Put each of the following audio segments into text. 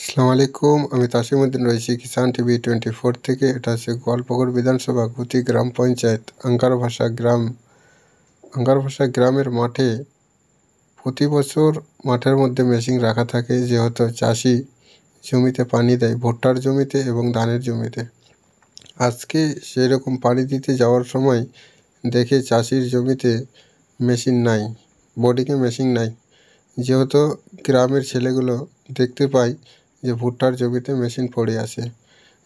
আসসালামু আলাইকুম, আমি তাসিমউদ্দিন রয়েছি কিষান টিভি 24 থেকে। এটা হচ্ছে গোয়ালপুকুর বিধানসভা গুতি গ্রাম পঞ্চায়েত আঙ্গারভাষা গ্রামের মাঠে প্রতি বছর মাঠের মধ্যে মেশিন রাখা থাকে, যেহেতু চাষি জমিতে পানি দেয়, ভুট্টার জমিতে এবং ধানের জমিতে। আজকে সেই রকম পানি দিতে যাওয়ার সময় দেখে চাষির জমিতে মেশিন নাই, বোর্ডিংয়ে মেশিন নাই। যেহেতু গ্রামের ছেলেগুলো দেখতে পায় যে ভুট্টার জমিতে মেশিন পড়ে আছে,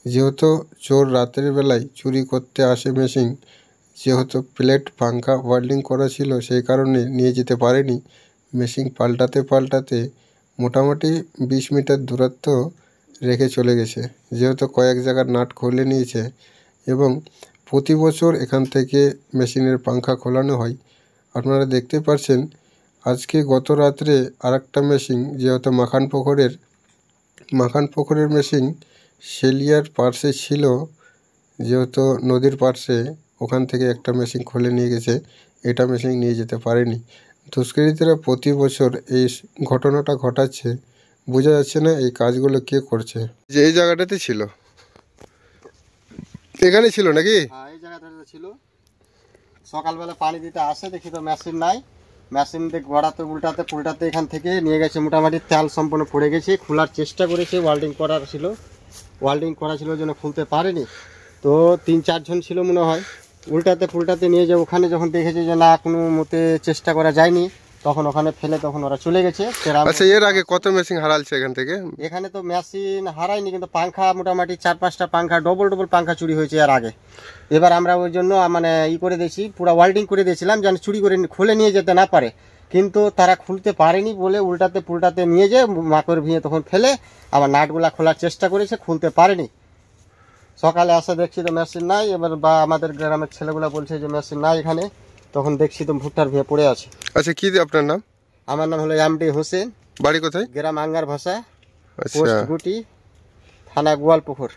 যেহেতু চোর রাতের বেলায় চুরি করতে আসে মেশিন, যেহেতু প্লেট পাংখা ওয়েল্ডিং করা ছিল সেই কারণে নিয়ে যেতে পারেনি। মেশিন পাল্টাতে মোটামুটি 20 মিটার দূরত্ব রেখে চলে গেছে, যেহেতু কয়েক জায়গার নাট খুলে নিয়েছে। এবং প্রতি বছর এখান থেকে মেশিনের পাংখা খোলানো হয়। আপনারা দেখতে পাচ্ছেন আজকে গত রাত্রে আরেকটা মেশিন, যেহেতু মাখান পুকুরের মেশিন শেলিয়ার পার্শ্বে ছিল, যেহেতু নদীর পার্শ্বে, ওখান থেকে একটা মেশিন খুলে নিয়ে গেছে। এটা মেশিন নিয়ে যেতে পারেনি। দুষ্কৃতীরা প্রতি বছর এই ঘটনাটা ঘটাচ্ছে। বোঝা যাচ্ছে না এই কাজগুলো কে করছে। যে এই জায়গাটাতে ছিল, এখানে ছিল নাকি? হ্যাঁ, এই জায়গাটাতে ছিল। সকালবেলা পানি দিতে আসে, দেখি তো মেশিন নাই। মেশিন দিয়ে গড়াতে উল্টাতে এখান থেকে নিয়ে গেছে। মোটামুটি তেল সম্পূর্ণ পড়ে গেছে। খোলার চেষ্টা করেছে, ওয়েল্ডিং করা ছিল জন্য খুলতে পারেনি। তো 3-4 জন ছিল মনে হয়। উল্টাতে নিয়ে যায়। ওখানে যখন দেখেছে যে না, কোনো মতে চেষ্টা করা যায়নি, তখন ওখানে ফেলে তখন ওরা চলে গেছে। আচ্ছা, এর আগে কত মেশিন হারালছে এখান থেকে? এখানে তো মেশিন হারায়নি, কিন্তু পাংখা মোটামুটি 4-5টা পাংখা, ডবল পাংখা চুরি হয়েছে এর আগে। এবার আমরা ওই জন্য মানে করে দিয়েছি, পুরো ওয়েল্ডিং করে দিয়েছিলাম যেন চুরি করে খুলে নিয়ে যেতে না পারে। কিন্তু তারা খুলতে পারেনি বলে উল্টাতে নিয়ে যেয়ে মাকড় ভিয়ে তখন ফেলে আবার নাটগুলা খোলার চেষ্টা করেছে, খুলতে পারেনি। সকালে আসে দেখছি তো মেশিন নাই। এবার বা আমাদের গ্রামের ছেলেগুলা বলছে যে মেশিন নাই এখানে। তখন দেখছি তো ভুট্টার ভিয়ে পড়ে আছে। আচ্ছা, কি আপনার নাম? আমার নাম হলো এমডি হোসেন। বাড়ি কোথায়? গ্রাম আঙ্গারভাষা, আচ্ছা। পোস্ট গুটি, থানা গোয়ালপুকুর।